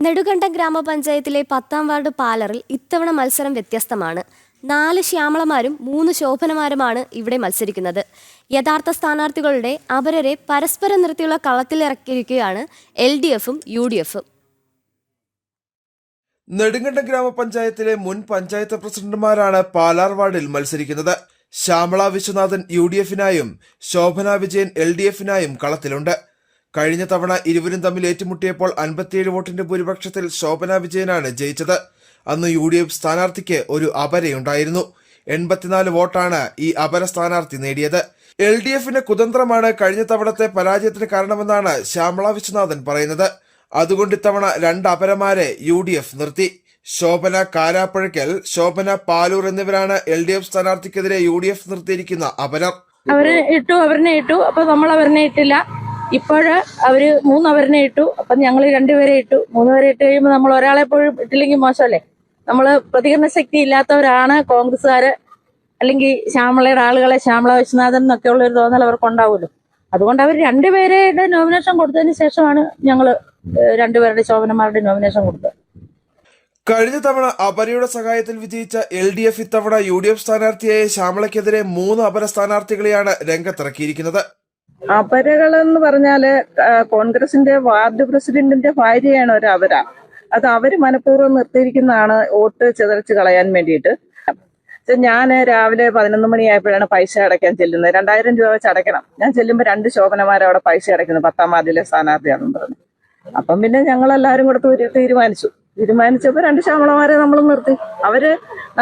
നെടുങ്കണ്ടം ഗ്രാമപഞ്ചായത്തിലെ 10ാം വാർഡ് പാലറിൽ ഇത്തവണ മത്സരം വ്യത്യസ്തമാണ്. 4 ശ്യാമളമാരും 3 ശോഭനമാരുമാണ് ഇവിടെ മത്സരിക്കുന്നത്. യഥാർത്ഥ സ്ഥാനാർത്ഥികളുടെ അപരരെ പരസ്പരം നിർത്തിയുള്ള കളത്തിലിറക്കിയിരിക്കുകയാണ് LDFും UDFും. നെടുങ്കണ്ടം ഗ്രാമപഞ്ചായത്തിലെ മുൻ പഞ്ചായത്ത് പ്രസിഡന്റുമാരാണ് പാലാർ വാർഡിൽ മത്സരിക്കുന്നത്. ശ്യാമള വിശ്വനാഥൻ UDFിനായും ശോഭന വിജയൻ LDFിനായും കളത്തിലുണ്ട്. കഴിഞ്ഞ തവണ ഇരുവരും തമ്മിൽ ഏറ്റുമുട്ടിയപ്പോൾ 57 വോട്ടിന്റെ ഭൂരിപക്ഷത്തിൽ ശോഭന വിജയനാണ് ജയിച്ചത്. അന്ന് UDF സ്ഥാനാർത്ഥിക്ക് ഒരു അപരയുണ്ടായിരുന്നു. 84 വോട്ടാണ് ഈ അപര സ്ഥാനാർത്ഥി നേടിയത്. LDFിന്റെ കുതന്ത്രമാണ് കഴിഞ്ഞ തവണത്തെ പരാജയത്തിന് കാരണമെന്നാണ് ശ്യാമള വിശ്വനാഥൻ പറയുന്നത്. അതുകൊണ്ട് ഇത്തവണ 2 അപരമാരെ UDF നിർത്തി. ശോഭന കാരാപ്പുഴയ്ക്കൽ, ശോഭന പാലൂർ എന്നിവരാണ് LDF സ്ഥാനാർത്ഥിക്കെതിരെ UDF നിർത്തിയിരിക്കുന്ന അപരർ. അവരെ ഇട്ടു. അപ്പൊ നമ്മൾ അവരെ ഇട്ടില്ല. ഇപ്പോഴ് അവര് 3 അവരെ ഇട്ടു. അപ്പൊ ഞങ്ങൾ 2 പേരെ ഇട്ടു. 3 പേരെ ഇട്ട് കഴിയുമ്പോൾ നമ്മൾ ഒരാളെ പോലും ഇട്ടില്ലെങ്കിൽ മോശമല്ലേ? നമ്മള് പ്രതികരണ ശക്തി ഇല്ലാത്തവരാണ് കോൺഗ്രസ്സുകാര്, അല്ലെങ്കിൽ ശ്യാമളയുടെ ആളുകളെ ശ്യാമള വിശ്വനാഥൻ എന്നൊക്കെ ഉള്ള ഒരു തോന്നൽ അവർക്ക് ഉണ്ടാവുമല്ലോ. അതുകൊണ്ട് അവർ 2 പേരുടെ നോമിനേഷൻ കൊടുത്തതിന് ശേഷമാണ് ഞങ്ങള് 2 പേരുടെ ശോഭനമാരുടെ നോമിനേഷൻ കൊടുത്തത്. കഴിഞ്ഞ തവണ അപരയുടെ സഹായത്തിൽ വിജയിച്ച LDF ഇത്തവണ UDF സ്ഥാനാർത്ഥിയായ ശ്യാമളയ്ക്കെതിരെ 3 അപര സ്ഥാനാർത്ഥികളെയാണ് രംഗത്തിറക്കിയിരിക്കുന്നത്. അപരകളെന്ന് പറഞ്ഞാല് കോൺഗ്രസിന്റെ വാർഡ് പ്രസിഡന്റിന്റെ ഭാര്യയാണ് ഒരു അപര. അത് അവര് മനഃപൂർവ്വം നിർത്തിയിരിക്കുന്നതാണ് വോട്ട് ചിതറിച്ച് കളയാൻ വേണ്ടിയിട്ട്. ഞാൻ രാവിലെ 11 മണിയായപ്പോഴാണ് പൈസ അടയ്ക്കാൻ ചെല്ലുന്നത്. 2000 രൂപ വെച്ച് അടയ്ക്കണം. ഞാൻ ചെല്ലുമ്പോൾ 2 ശോഭനമാരെ അവിടെ പൈസ അടയ്ക്കുന്നു, 10ാം വാർഡിലെ സ്ഥാനാർത്ഥിയാണെന്ന് പറഞ്ഞു. അപ്പം പിന്നെ ഞങ്ങളെല്ലാവരും കൂടെ തീരുമാനിച്ചപ്പോൾ 2 ശ്യാമളമാരെ നമ്മൾ നിർത്തി. അവര്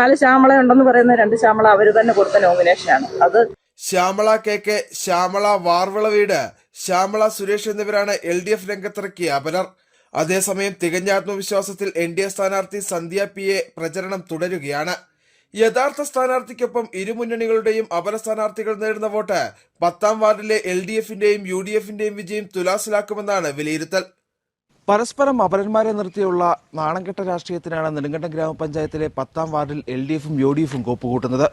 4 ശ്യാമള ഉണ്ടെന്ന് പറയുന്ന 2 ശ്യാമള അവര് തന്നെ കൊടുത്ത നോമിനേഷനാണ് അത്. ശ്യാമള KK, ശ്യാമള വാർവിള വീട്, ശ്യാമള സുരേഷ് എന്നിവരാണ് LDF രംഗത്തിറക്കിയ അപരർ. അതേസമയം തികഞ്ഞ ആത്മവിശ്വാസത്തിൽ NDA സ്ഥാനാർത്ഥി സന്ധ്യ PA പ്രചരണം തുടരുകയാണ്. യഥാർത്ഥ സ്ഥാനാർത്ഥിക്കൊപ്പം ഇരുമുന്നണികളുടെയും അപര സ്ഥാനാർത്ഥികൾ നേടുന്ന വോട്ട് 10ാം വാർഡിലെ LDFന്റെയും UDFന്റെയും വിജയം തുലാസിലാക്കുമെന്നാണ് വിലയിരുത്തൽ. പരസ്പരം അപരന്മാരെ നിർത്തിയുള്ള നാണംകെട്ട രാഷ്ട്രീയത്തിനാണ് നെടുങ്കണ്ടം ഗ്രാമപഞ്ചായത്തിലെ 10ാം വാർഡിൽ LDFും UDFും കോപ്പുകൂട്ടുന്നത്.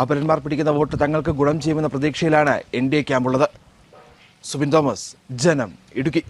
അപരന്മാർ പിടിക്കുന്ന വോട്ട് തങ്ങൾക്ക് ഗുണം ചെയ്യുമെന്ന പ്രതീക്ഷയിലാണ് NDA ക്യാമ്പുള്ളത്. സുബിൻ തോമസ്, ജനം, ഇടുക്കി.